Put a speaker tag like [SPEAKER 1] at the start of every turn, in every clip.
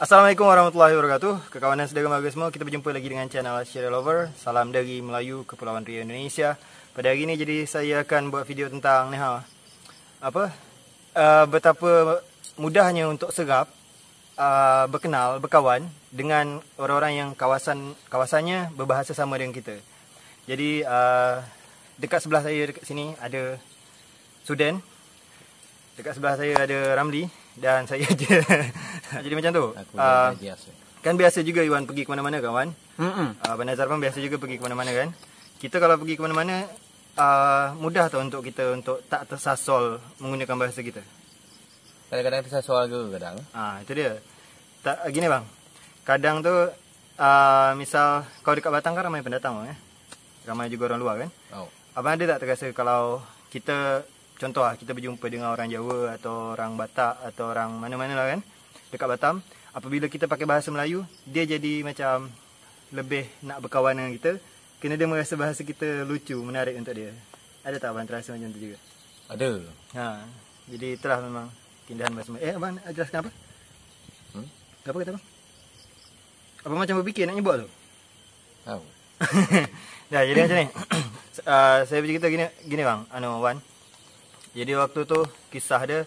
[SPEAKER 1] Assalamualaikum warahmatullahi wabarakatuh. Kekawanan saudara mara semua, kita berjumpa lagi dengan channel Syariah Lover. Salam dari Melayu, Kepulauan Riau, Indonesia. Pada hari ini jadi saya akan buat video tentang betapa mudahnya untuk serap, berkenal, berkawan dengan orang-orang yang kawasannya berbahasa sama dengan kita. Jadi dekat sebelah saya dekat sini ada Sudan. Dekat sebelah saya ada Ramli. Dan saya je. Jadi macam tu. Kan biasa juga Iwan pergi ke mana-mana kawan. Nazar pun biasa juga pergi ke mana-mana kan. Kita kalau pergi ke mana-mana mudah tu untuk kita untuk tak tersasol menggunakan bahasa kita.
[SPEAKER 2] Kadang-kadang tersasol ke kadang.
[SPEAKER 1] Itu dia. Tak gini bang. Kadang tu misal kau dekat Batam kan ramai pendatang bang, ramai juga orang luar kan. Abang ada tak terasa kalau kita, contoh kita berjumpa dengan orang Jawa atau orang Batak atau orang mana-mana lah kan dekat Batam, apabila kita pakai bahasa Melayu, dia jadi macam lebih nak berkawan dengan kita kerana dia merasa bahasa kita lucu, menarik untuk dia. Ada tak abang terasa macam tu juga?
[SPEAKER 2] Ada.
[SPEAKER 1] Jadi itulah memang keindahan bahasa Melayu. Abang jelaskan apa? Apa kata abang? Abang macam berfikir nak nyebut tu?
[SPEAKER 2] Tahu.
[SPEAKER 1] Jadi macam ni. Saya bercerita gini bang, Wan. Jadi waktu tu kisah dia,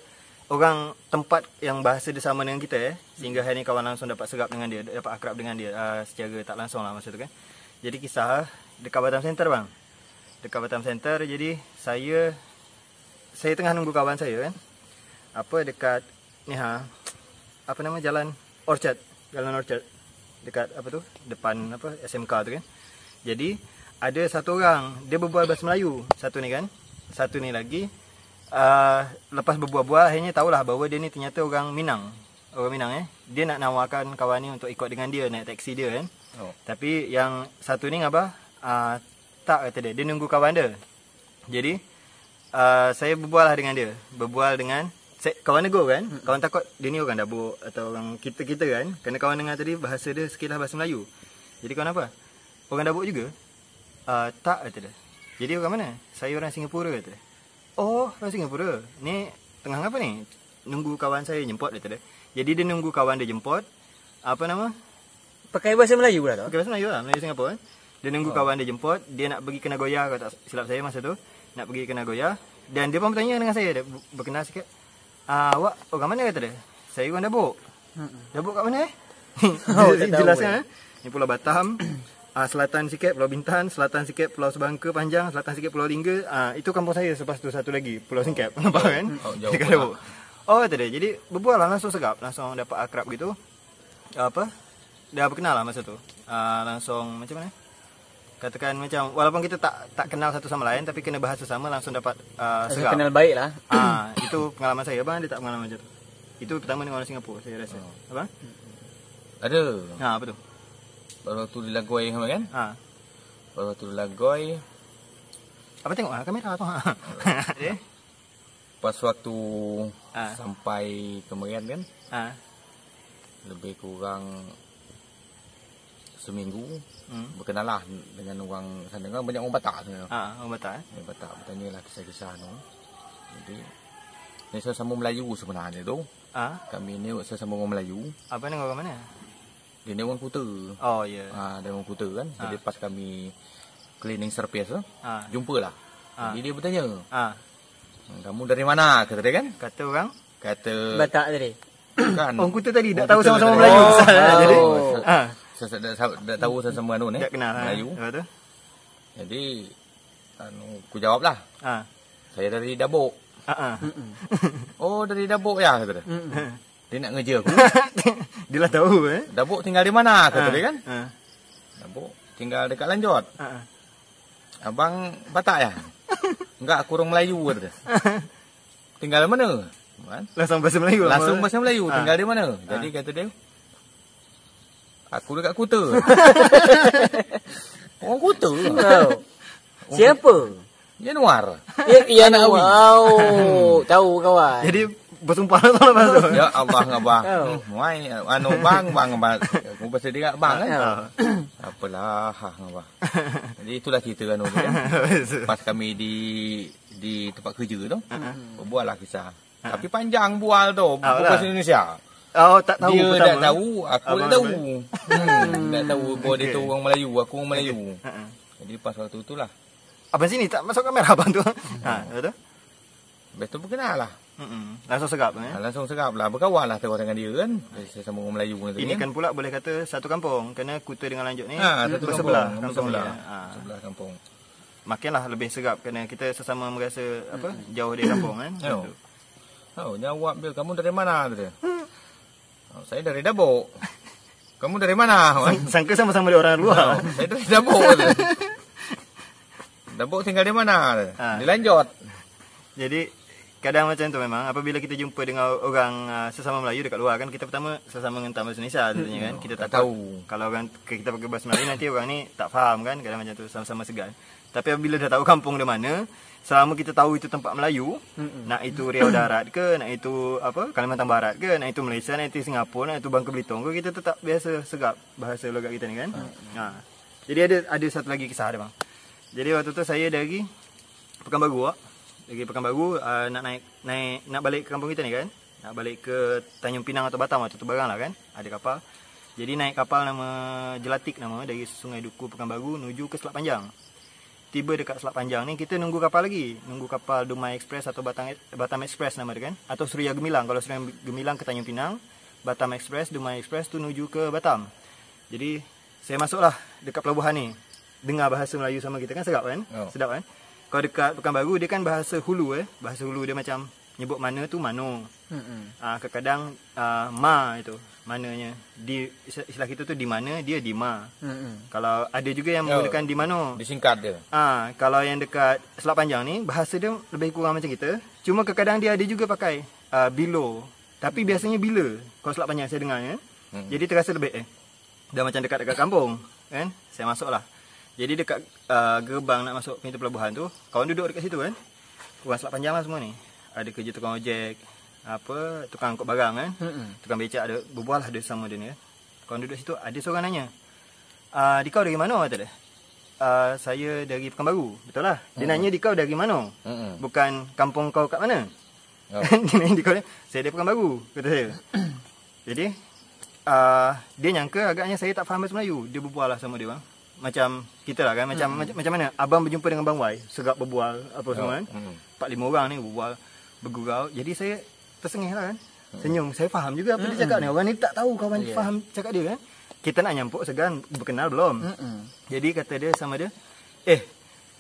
[SPEAKER 1] orang tempat yang bahasa dia sama dengan kita sehingga hari ni kawan langsung dapat serap dengan dia, dapat akrab dengan dia secara tak langsung lah masa tu kan. Jadi kisah dekat Batam Center bang. Dekat Batam Center, jadi saya tengah nunggu kawan saya kan. Dekat ni apa nama jalan Orchard, dekat depan SMK tu kan. Jadi ada satu orang dia berbual bahasa Melayu, satu ni lagi lepas berbual-bual akhirnya tahulah bahawa dia ni ternyata orang Minang. Dia nak nawarkan kawan ni untuk ikut dengan dia naik taksi dia kan. Tapi yang satu ni tak kata dia nunggu kawan dia. Jadi saya berbual lah dengan dia. Kawan negur kan. Kawan takut dia ni orang Dabuk atau orang kita kan. Kerana kawan dengar tadi bahasa dia sekilas bahasa Melayu. Jadi kawan apa? Orang Dabuk juga? Tak kata dia. Jadi orang mana? Saya orang Singapura kata dia. Oh, orang Singapura. Ni tengah apa ni? Nunggu kawan saya jemput dia. Jadi dia nunggu kawan dia jemput.
[SPEAKER 3] Pakai bahasa Melayu pula tu?
[SPEAKER 1] Pakai bahasa Melayu lah, Melayu Singapura kan. Dia nunggu kawan dia jemput. Dia nak pergi ke Nagoya, kalau tak silap saya masa tu. Nak pergi ke Nagoya. Dan dia pun bertanya dengan saya. Dia berkenal sikit. Awak orang mana kata dia? Saya orang Dabuk. Dabuk kat mana jelaskan Ni Pulau Batam. Selatan sikit Pulau Bintan, selatan sikit Pulau Sebangka Panjang, selatan sikit Pulau Lingga. Itu kampung saya. Lepas tu satu lagi Pulau Singkep. Nampak kan?
[SPEAKER 2] Jauh.
[SPEAKER 1] Kata dia. Jadi berbual lah, langsung serap, langsung dapat akrab gitu. Dah berkenal lah masa tu. Langsung macam mana? Katakan macam walaupun kita tak kenal satu sama lain, tapi kena bahasa sama langsung dapat serap.
[SPEAKER 3] Kenal baik lah.
[SPEAKER 1] Itu pengalaman saya. Abang ada tak pengalaman macam tu? Itu pertama dengan orang Singapura saya rasa. Abang?
[SPEAKER 2] Ada.
[SPEAKER 1] Apa tu?
[SPEAKER 2] Waktu di Lagoi kan? Waktu di Lagoi.
[SPEAKER 1] Apa tengok kamera tu?
[SPEAKER 2] Pas waktu sampai Kemerian kan? Lebih kurang seminggu. Berkenal lah dengan orang sana kan, banyak orang Batak sebenarnya.
[SPEAKER 1] Orang Batak
[SPEAKER 2] Orang Batak bertanyalah kisah-kisah tu. Jadi ni sama Melayu sebenarnya tu. Kami ni sama orang Melayu.
[SPEAKER 1] Apa ni orang mana?
[SPEAKER 2] Dia ni orang Kuta.
[SPEAKER 1] Oh ya.
[SPEAKER 2] Dia orang Kuta kan. Jadi pas kami cleaning surface tu, jumpalah. Jadi dia bertanya. Kamu dari mana? Kata dia kan?
[SPEAKER 1] Kata orang?
[SPEAKER 2] Kata
[SPEAKER 1] Batak tadi.
[SPEAKER 2] Kan.
[SPEAKER 1] Orang Kuta tadi dah tahu sama-sama Melayu. Jadi
[SPEAKER 2] dah tahu sama-sama ni.
[SPEAKER 1] Dah kenal
[SPEAKER 2] Melayu.
[SPEAKER 1] Betul.
[SPEAKER 2] Jadi aku jawablah. Saya dari Dabuk. Oh, dari Dabuk ya, kata dia. Dia nak ngejar aku.
[SPEAKER 1] Dia lah tahu
[SPEAKER 2] Dabuk tinggal di mana? Kata dia kan. Dabuk tinggal dekat Lanjot. Abang Batak ya? Enggak, aku orang Melayu, kata dia. Tinggal di mana?
[SPEAKER 1] Langsung bahasa Melayu.
[SPEAKER 2] Langsung bahasa Melayu. Tinggal di mana? Jadi kata dia, aku dekat Kuta. Orang Kuta.
[SPEAKER 3] Siapa?
[SPEAKER 2] Januar.
[SPEAKER 3] Wow. Tahu kawan.
[SPEAKER 1] Jadi bersumpah lah lepas tu.
[SPEAKER 2] Ya Allah ngabang. Muai bang. Aku pasal dia bang kan. Apalah ngabang. Jadi itulah cerita kan. Pas kami di tempat kerja tu, berbual lah kisah. Tapi panjang bual tu, bahasa Indonesia.
[SPEAKER 1] Oh, tak tahu
[SPEAKER 2] dia
[SPEAKER 1] pertama.
[SPEAKER 2] tak tahu, aku
[SPEAKER 1] Abang
[SPEAKER 2] tak tahu. Tak tahu bahawa dia
[SPEAKER 1] Okey.
[SPEAKER 2] tu orang Melayu, aku orang Melayu.
[SPEAKER 1] Ha.
[SPEAKER 2] Jadi pas waktu itulah.
[SPEAKER 1] Abang sini tak masuk kamera abang tu. Betul?
[SPEAKER 2] Lepas tu berkenal lah.
[SPEAKER 1] Langsung segap
[SPEAKER 2] Langsung serap lah, berkawan lah terus dengan dia kan. Saya sama orang Melayu pun.
[SPEAKER 1] Ini kan pula boleh kata satu kampung kerana Kuta dengan Lanjut ni
[SPEAKER 2] satu
[SPEAKER 1] bersebelah
[SPEAKER 2] kampung,
[SPEAKER 1] kampung
[SPEAKER 2] bersebelah.
[SPEAKER 1] dia.
[SPEAKER 2] Sebelah kampung.
[SPEAKER 1] Makinlah lebih serap kerana kita sesama merasa jauh dari kampung kan.
[SPEAKER 2] Ya. Oh, jawab dia, kamu dari mana dia? Oh, saya dari Dabuk. Kamu dari mana?
[SPEAKER 1] Sangka sama-sama dia orang luar.
[SPEAKER 2] Saya dari Dabuk dia. Dabuk tinggal di mana dia? Di Lanjut.
[SPEAKER 1] Jadi kadang macam tu memang apabila kita jumpa dengan orang sesama Melayu dekat luar kan, kita pertama sesama mengentam bahasa Indonesia tentunya kan. Kita tak tahu. Kalau orang kita pakai bahasa Melayu nanti orang ni tak faham kan, kadang macam tu sama-sama segan. Tapi apabila dah tahu kampung dia mana, selama kita tahu itu tempat Melayu, nak itu Riau Darat ke, nak itu Kalimantan Barat ke, nak itu Malaysia, nak itu Singapura, nak itu Bangka Belitung ke, kita tetap biasa segap bahasa logat kita ni kan. Jadi ada satu lagi kisah dia bang. Jadi waktu tu saya dari Pekanbaru nak balik ke kampung kita ni kan. Nak balik ke Tanjung Pinang atau Batam waktu tu barang lah kan. Ada kapal. Jadi naik kapal nama Jelatik nama dari Sungai Duku Pekanbaru menuju ke Selat Panjang. Tiba dekat Selat Panjang ni kita nunggu kapal lagi. Nunggu kapal Dumai Express atau Batam Express nama dia kan. Atau Suria Gemilang. Kalau Suria Gemilang ke Tanjung Pinang, Batam Express, Dumai Express tu menuju ke Batam. Jadi saya masuklah dekat pelabuhan ni. Dengar bahasa Melayu sama kita kan sedap kan? Sedap kan? Kalau dekat Pekanbaru dia kan bahasa Hulu Bahasa Hulu dia macam nyebut mana tu mano. Kadang-kadang ma itu mananya. Di istilah kita tu di mana dia di ma. Kalau ada juga yang menggunakan di mano.
[SPEAKER 2] Disingkat dia.
[SPEAKER 1] Kalau yang dekat Selat Panjang ni bahasa dia lebih kurang macam kita. Cuma kadang-kadang dia ada juga pakai bilo. Tapi biasanya bila kalau Selat Panjang saya dengar ya. Jadi terasa lebih dah macam dekat kampung kan. Saya masuklah. Jadi dekat gerbang nak masuk pintu pelabuhan tu, kawan duduk dekat situ kan. Orang Selat Panjang lah semua ni. Ada kerja tukang ojek, tukang angkut barang kan. Tukang becak ada, berbual lah dia sama dia ni kan. Kawan duduk situ, ada seorang nanya. Dikau dari mana kata dia? Saya dari Pekanbaru. Betul lah. Dia nanya dikau dari mana? Bukan kampung kau kat mana? Dia nanya dikau, saya dari Pekanbaru, kata saya. Jadi dia nyangka agaknya saya tak faham bahasa Melayu. Dia berbual lah sama dia bang. Macam kita lah kan, macam mana abang berjumpa dengan Bang Wai, segap berbual apa semua kan. 4-5 orang ni berbual bergurau. Jadi saya tersengih lah kan. Senyum, saya faham juga apa dia cakap ni. Orang ni tak tahu kawan faham cakap dia kan. Kita nak nyampuk segan berkenal belum. Jadi kata dia sama dia,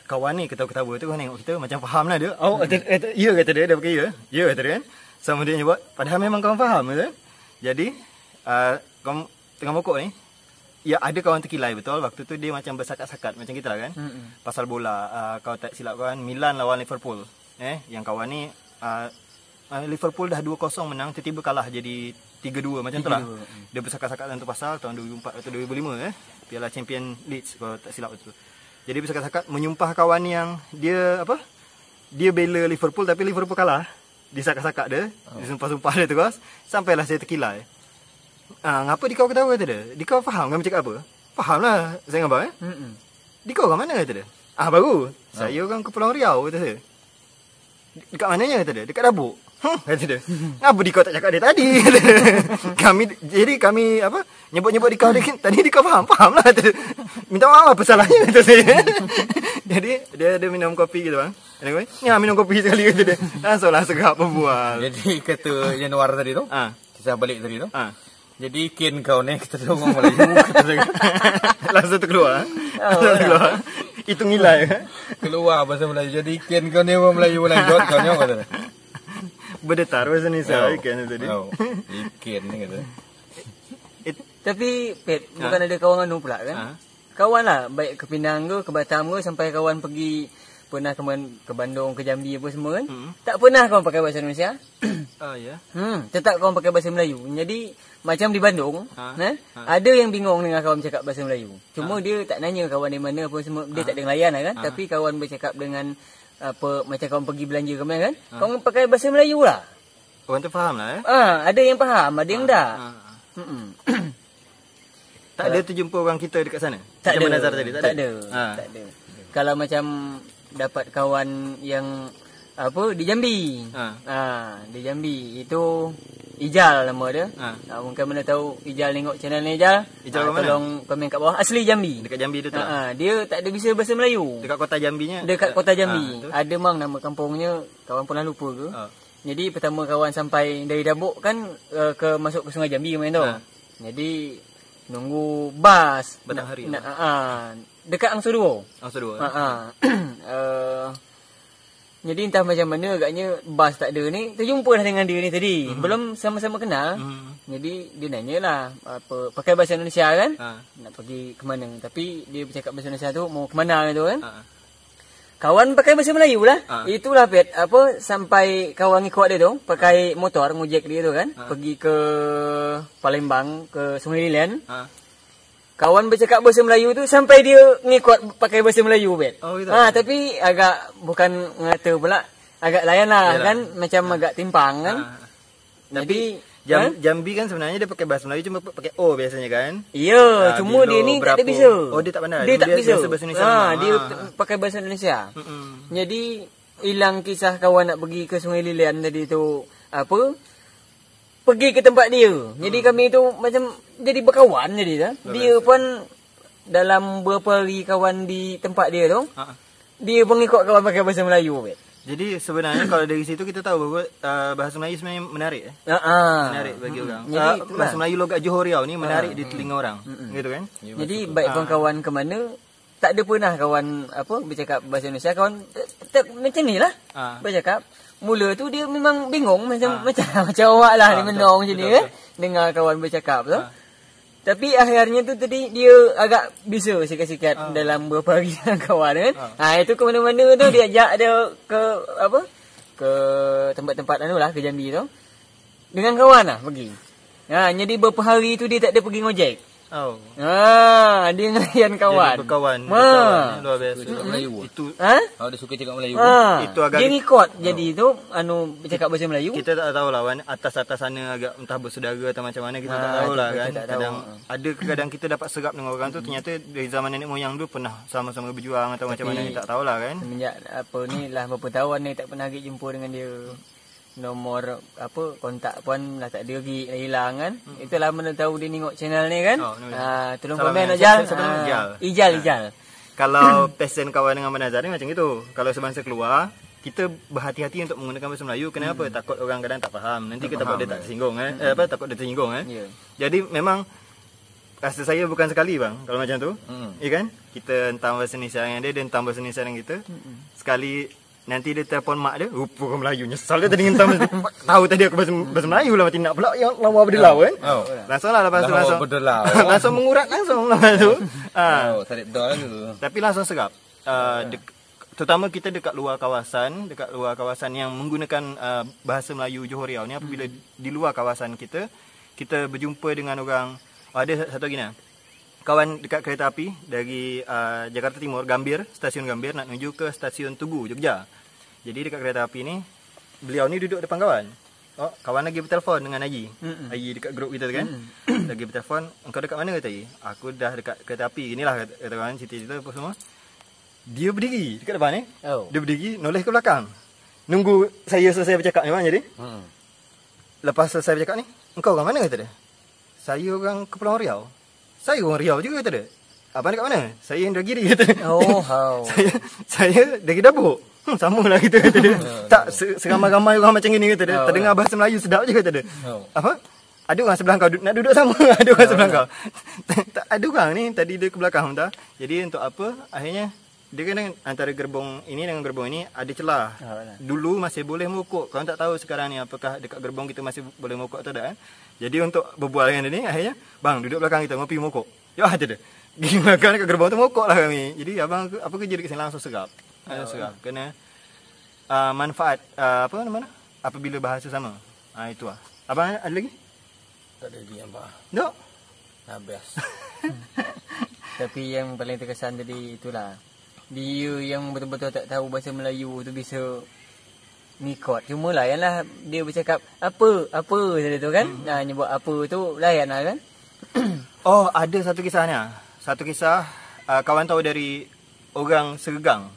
[SPEAKER 1] kawan ni ketawa-ketawa tu kan tengok kita macam faham lah dia. Ya kata dia, dia pakai ya. Ya kata dia kan. Sama dia nyebut, padahal memang kawan faham kan. Jadi kawan tengah pokok ni, ya ada kawan terkilai betul. Waktu tu dia macam bersakat-sakat macam kita lah kan. Pasal bola, kau tak silap kawan, Milan lawan Liverpool. Yang kawan ni Liverpool dah 2-0 menang, tiba-tiba kalah jadi 3-2 macam tu lah. Dia bersakat-sakat tentang pasal tahun 2004 atau 2005 Piala Champion Leeds kalau tak silap tu. Jadi bersakat-sakat menyumpah kawan yang dia dia bela Liverpool tapi Liverpool kalah. Disakat-sakat dia, disumpah-sumpah dia terus sampailah saya terkilai. Ngapa dikau ketawa kata dia? Dikau faham kan cakap apa? Faham lah saya dengan abang Dikau kat mana kata dia? Baru. Saya orang Kepulauan Riau kata saya. Dekat mananya kata dia? Dekat Dabuk. Kata dia. Ngapa dikau tak cakap dia tadi? Kata dia. Kami nyebut-nyebut dikau tadi dikau faham lah kata dia. Minta maaf apa salahnya kata saya. Jadi dia minum kopi gitu bang. Ni minum kopi sekali kata dia. Langsunglah segap berbual.
[SPEAKER 2] Jadi kata Januar tadi tu. Kisah balik tadi tu. Jadi kin kau ni kita tu orang Melayu kata dia.
[SPEAKER 1] Langsung terkeluar. Keluar. Itu ngilai.
[SPEAKER 2] Keluar bahasa Melayu. Jadi kin kau ni orang Melayu Lanjut kau ni kata dia.
[SPEAKER 1] Berdetar bahasa Indonesia ikan tadi.
[SPEAKER 2] Ikan ni kata.
[SPEAKER 3] Tapi Pet, bukan ada kawan anu pula kan? Kawan lah, baik ke Penang ke Batam ke, sampai kawan pergi pernah ke Bandung, ke Jambi apa semua kan. Tak pernah kawan pakai bahasa Indonesia.
[SPEAKER 1] Ya.
[SPEAKER 3] Tetap kawan pakai bahasa Melayu. Jadi macam di Bandung, ada yang bingung dengan kawan bercakap bahasa Melayu. Cuma dia tak nanya kawan di mana apa semua, dia tak ada ngelayan lah kan. Tapi kawan bercakap dengan apa, macam kawan pergi belanja ke mana kan, kawan pakai bahasa Melayu lah.
[SPEAKER 1] Orang tu faham lah
[SPEAKER 3] ada yang faham, ada yang tak.
[SPEAKER 1] Tak ada terjumpa orang kita dekat sana.
[SPEAKER 3] Tak
[SPEAKER 1] macam
[SPEAKER 3] ada.
[SPEAKER 1] Nazar tadi,
[SPEAKER 3] Tak ada. Kalau macam dapat kawan yang apa di Jambi. Di Jambi itu Ijal nama dia. Mungkin mana tahu Ijal tengok channel ni Ijal.
[SPEAKER 1] Ijal mana?
[SPEAKER 3] Tolong komen kat bawah. Asli Jambi.
[SPEAKER 1] Dekat Jambi dia tu.
[SPEAKER 3] Dia tak ada bisa bahasa Melayu.
[SPEAKER 1] Dekat kota Jambinya.
[SPEAKER 3] Dekat kota Jambi. Ada mang nama kampungnya, kawan pernah lupa ke. Jadi pertama kawan sampai dari Dabuk kan ke masuk ke Sungai Jambi main tu. Jadi nunggu bas
[SPEAKER 1] berhari.
[SPEAKER 3] Dekat Angso 2.
[SPEAKER 1] Angso 2.
[SPEAKER 3] Jadi entah macam mana agaknya bas tak ada ni. Terjumpa lah dengan dia ni tadi. Belum sama-sama kenal. Jadi dia nanyalah apa pakai bahasa Indonesia kan. Nak pergi ke mana. Tapi dia bercakap bahasa Indonesia tu mau ke mana gitu kan. Kawan pakai bahasa Melayu lah. Itulah Pet. Apa sampai kawan ikut dia tu pakai motor ngojek dia tu kan. Pergi ke Palembang ke Sungai Lilian. Kawan bercakap bahasa Melayu tu sampai dia ngikut pakai bahasa Melayu Bet.
[SPEAKER 1] Oh, gitu.
[SPEAKER 3] Tapi agak bukan ngata pula, agak layan lah kan, macam agak timpang kan.
[SPEAKER 1] Tapi Jambi kan sebenarnya dia pakai bahasa Melayu cuma pakai O biasanya kan.
[SPEAKER 3] Ya, cuma dia ni tak ada bisa.
[SPEAKER 1] Oh, dia tak pandai.
[SPEAKER 3] Dia tak bisa.
[SPEAKER 1] Bahasa Indonesia.
[SPEAKER 3] Dia pakai bahasa Indonesia. Jadi hilang kisah kawan nak pergi ke Sungai Lilian tadi tu apa? Pergi ke tempat dia. Jadi kami tu macam jadi berkawan jadi dah. Dia pun dalam beberapa hari kawan di tempat dia tu. Dia pun ikut kawan pakai bahasa Melayu. Bet.
[SPEAKER 1] Jadi sebenarnya kalau dari situ kita tahu bahawa bahasa Melayu sebenarnya menarik. Menarik bagi orang. Jadi bahasa Melayu logat Johor Riau ni menarik di telinga orang. Gitu kan?
[SPEAKER 3] Jadi baik pun kawan ke mana tak ada pernah kawan apa bercakap bahasa Indonesia, kawan macam ni lah bercakap. Mula tu dia memang bingung macam awak lah dia menong macam ni kan, dengar kawan bercakap tu. Tapi akhirnya tu tadi dia agak bisa sikat-sikat dalam beberapa hari dengan kawan kan. Itu ke mana-mana tu dia ajak dia ke apa? Ke tempat-tempat lah ke Jambi tu. Dengan kawan lah pergi. Jadi beberapa hari tu dia tak ada pergi ngojek. Dia ngelayan kawan.
[SPEAKER 1] Jadi berkawan. Luar biasa.
[SPEAKER 2] Cakap Melayu.
[SPEAKER 1] Itu
[SPEAKER 2] kalau dia suka cakap Melayu.
[SPEAKER 1] Itu agak
[SPEAKER 3] dia ngikut. Jadi tu bercakap bahasa Melayu.
[SPEAKER 1] Kita tak tahu lah atas-atas sana agak entah bersaudara atau macam mana kita tak tahu lah kan. Kadang kita dapat serap dengan orang tu ternyata dari zaman nenek moyang tu pernah sama-sama berjuang atau macam mana kita tak tahu lah kan.
[SPEAKER 3] Semenjak apa ni lah beberapa tahun ni tak pernah pergi jumpa dengan dia. Nomor apa kontak pun dah tak ada lagi, dah hilang kan. Itulah mana tahu dia tengok channel ni kan. Tolong komen Ijal. Ijal.
[SPEAKER 1] Kalau pesen kawan dengan Manazar ni macam itu. Kalau sebangsa keluar, kita berhati-hati untuk menggunakan bahasa Melayu. Kenapa? Takut orang kadang tak faham. Nanti kita takut dia tak tersinggung kan. Takut dia tersinggung kan. Jadi memang rasa saya bukan sekali bang kalau macam tu. Ya kan? Kita hentam bahasa Indonesia dengan dia hentam bahasa Indonesia dengan kita. Sekali nanti dia telefon mak dia, rupa orang Melayu nyesal dia tadi hentam. Tahu tadi aku bahasa Melayu lah mati nak pula yang lawa berdelau kan. Langsung lah lepas tu langsung mengurat langsung lepas tu. Tapi langsung serap. Terutama kita dekat luar kawasan yang menggunakan bahasa Melayu Johor Riau ni, apabila di luar kawasan kita berjumpa dengan orang. Ada satu lagi ni. Kawan dekat kereta api dari Jakarta Timur, Gambir, stasiun Gambir nak menuju ke stasiun Tugu, Jogja. Jadi dekat kereta api ni, beliau ni duduk depan kawan. Kawan lagi bertelefon dengan Haji. Haji dekat grup kita tu kan. Lagi bertelefon, engkau dekat mana kata Haji? Aku dah dekat kereta api. Inilah kata kawan, cerita-cerita apa semua. Dia berdiri dekat depan ni. Dia berdiri, noleh ke belakang. Nunggu saya selesai bercakap ni bang jadi. Lepas selesai bercakap ni, engkau orang mana kata dia? Saya orang Kepulauan Riau. Saya orang Riau juga kata dia. Abang dekat mana? Saya Indragiri kata dia. Saya dari Dabuk. Sama lah kita kata dia. Tak seramai-ramai orang macam ni kata dia. Terdengar bahasa Melayu sedap je kata dia. Apa? Ada orang sebelah kau nak duduk sama. Ada orang sebelah kau. Ada orang ni tadi dia ke belakang entah. Jadi untuk apa? Akhirnya dia kan antara gerbong ini dengan gerbong ini ada celah. Dulu masih boleh mokok. Kau tak tahu sekarang ni apakah dekat gerbong kita masih boleh mokok atau tak kan? Jadi untuk berbual dengan dia ni akhirnya, bang duduk belakang kita ngopi mokok. Ya ada dia. Pergi makan dekat gerbong tu mokok lah kami. Jadi abang apa kerja dekat sini langsung serap. Serap. Kena manfaat apa nama? Apabila bahasa sama. Itu lah. Abang ada lagi?
[SPEAKER 2] Tak ada lagi abang.
[SPEAKER 1] Tak?
[SPEAKER 2] Habis.
[SPEAKER 3] Tapi yang paling terkesan tadi itulah. Dia yang betul-betul tak tahu bahasa Melayu tu bisa ngikut. Cuma layan lah dia bercakap apa tadi tu kan. Nyebut apa tu layan lah kan.
[SPEAKER 1] Ada satu kisahnya. Satu kisah kawan tahu dari orang Sergang.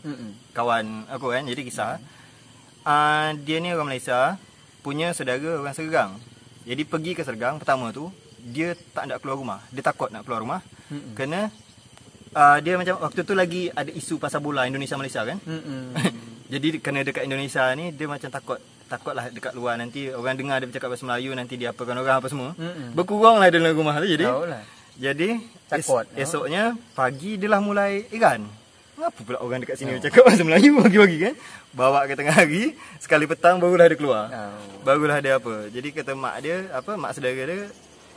[SPEAKER 1] Kawan aku kan. Jadi kisah dia ni orang Malaysia, punya saudara orang Sergang. Jadi pergi ke Sergang pertama tu, dia tak nak keluar rumah. Dia takut nak keluar rumah. Kena dia macam waktu tu lagi ada isu pasal bola Indonesia Malaysia kan. Jadi kena dekat Indonesia ni dia macam takutlah dekat luar nanti orang dengar dia bercakap bahasa Melayu, nanti dia apakan orang apa semua. Berkuranglah dalam rumah tu jadi. Jadi takut. Esoknya pagi dia lah mulai Kenapa pula orang dekat sini bercakap bahasa Melayu pagi-pagi kan? Bawa ke tengah hari, sekali petang barulah dia keluar. Barulah dia apa. Jadi kata mak dia, mak saudara dia,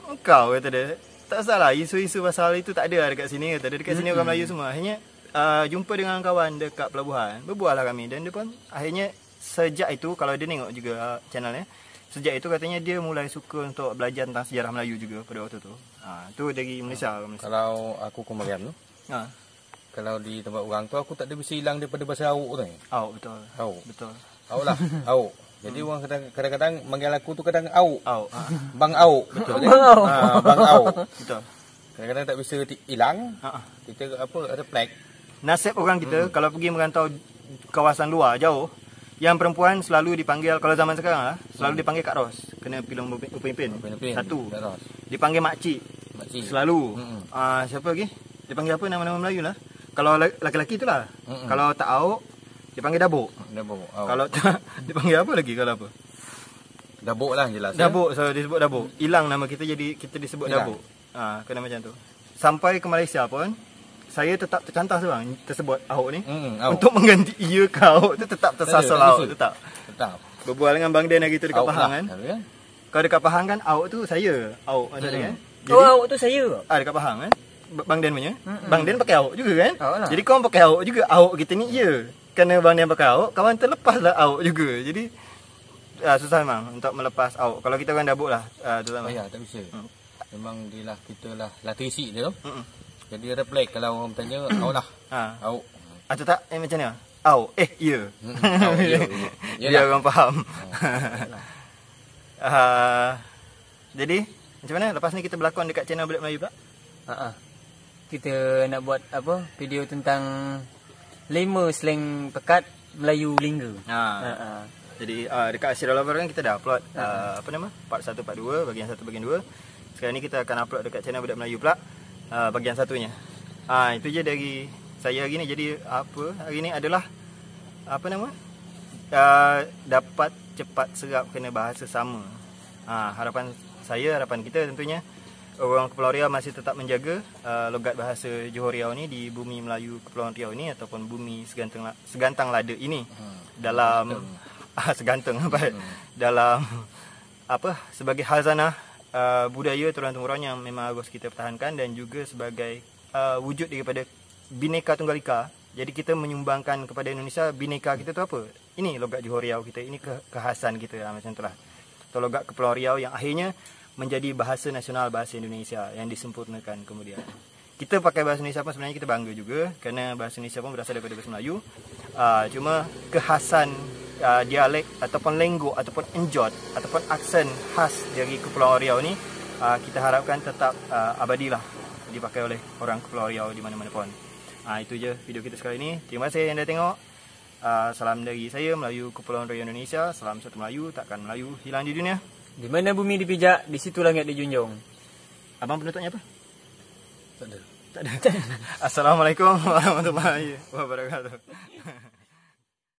[SPEAKER 1] engkau kata dia, tak salah isu-isu pasal itu tak ada dekat sini kata dia. Dekat sini orang Melayu semua. Akhirnya jumpa dengan kawan dekat pelabuhan. Berbual lah kami dan dia pun akhirnya sejak itu kalau dia tengok juga channelnya, sejak itu katanya dia mulai suka untuk belajar tentang sejarah Melayu juga pada waktu tu. Tu dari Malaysia.
[SPEAKER 2] Kalau aku kemarin tu. Kalau di tempat orang tu aku tak ada bisa hilang daripada bahasa Awuk tu.
[SPEAKER 1] Awuk betul.
[SPEAKER 2] Awuk.
[SPEAKER 1] Betul.
[SPEAKER 2] Awuk lah. Awuk. Jadi orang kadang-kadang manggil aku tu kadang Awuk.
[SPEAKER 1] Awuk.
[SPEAKER 2] Bang Awuk. Betul.
[SPEAKER 3] Bang Awuk.
[SPEAKER 2] Bang Awuk.
[SPEAKER 1] Betul.
[SPEAKER 2] Kadang-kadang tak bisa hilang. Kita ada flag.
[SPEAKER 1] Nasib orang kita kalau pergi merantau kawasan luar jauh, yang perempuan selalu dipanggil kalau zaman sekarang selalu dipanggil Kak Ros. Kena pilih upin-ipin. Satu. Dipanggil makcik. Selalu. Siapa lagi? Dipanggil apa nama-nama Melayu lah. Kalau laki-laki itulah. Kalau tak Awuk, dipanggil Dabuk. Kalau tak dipanggil apa lagi kalau apa?
[SPEAKER 2] Dabuk lah jelas.
[SPEAKER 1] Dabuk, so disebut Dabuk. Hilang nama kita jadi kita disebut Dabuk. Kena macam tu. Sampai ke Malaysia pun saya tetap tercantas bang tersebut Awuk ni. Untuk mengganti ia ke Awuk tu tetap tersasar Awuk tetap. Berbual dengan Bang Den hari tu dekat Pahang kan. Kalau dekat Pahang kan Awuk tu saya. Awuk maksudnya kan.
[SPEAKER 3] Awuk tu saya.
[SPEAKER 1] Dekat Pahang kan. Bang Den punya. Bang Den pakai Awuk juga kan. Jadi kau pakai Awuk juga. Awuk kita ni Kerana Bang Den pakai Awuk, kawan terlepaslah Awuk juga. Jadi susah memang untuk melepas Awuk. Kalau kita orang Dabuk lah terutama.
[SPEAKER 2] Tak bisa. Memang dia lah kita lah latisi dia tu. Jadi ada flag kalau orang bertanya Awuk lah. Awuk.
[SPEAKER 1] Atau tak macam ni? Awuk. Ya. Biar orang faham. Jadi macam mana lepas ni kita berlakon dekat channel Budak Melayu pula?
[SPEAKER 3] Kita nak buat video tentang 5 slang pekat Melayu lingga.
[SPEAKER 1] Jadi dekat Asyirah Lover kan kita dah upload part 1 part 2 bahagian 1 bahagian 2. Sekarang ni kita akan upload dekat channel Budak Melayu pula bahagian satunya. Itu je dari saya hari ni. Jadi hari ni adalah dapat cepat serap kena bahasa sama. Harapan kita tentunya orang Kepulauan Riau masih tetap menjaga logat bahasa Johor Riau ni di bumi Melayu Kepulauan Riau ni ataupun bumi segantang lada ini dalam segantang dalam sebagai khazanah budaya turun-temurun yang memang harus kita pertahankan dan juga sebagai wujud daripada Bhinneka Tunggal Ika. Jadi kita menyumbangkan kepada Indonesia Bhinneka kita tu apa? Ini logat Johor Riau kita, ini kekhasan kita macam itulah. Atau logat Kepulauan Riau yang akhirnya menjadi bahasa nasional bahasa Indonesia yang disempurnakan kemudian. Kita pakai bahasa Indonesia pun sebenarnya kita bangga juga kerana bahasa Indonesia pun berasal daripada bahasa Melayu. Cuma kekhasan dialek ataupun lenggo ataupun enjot ataupun aksen khas dari Kepulauan Riau ni kita harapkan tetap abadilah dipakai oleh orang Kepulauan Riau di mana-mana pun. Itu je video kita sekali ni. Terima kasih yang dah tengok. Salam dari saya Melayu Kepulauan Riau Indonesia. Salam satu Melayu, takkan Melayu hilang di dunia.
[SPEAKER 3] Di mana bumi dipijak, di situ langit dijunjung.
[SPEAKER 1] Abang penutupnya apa?
[SPEAKER 2] Tak ada.
[SPEAKER 1] Assalamualaikum warahmatullahi wabarakatuh.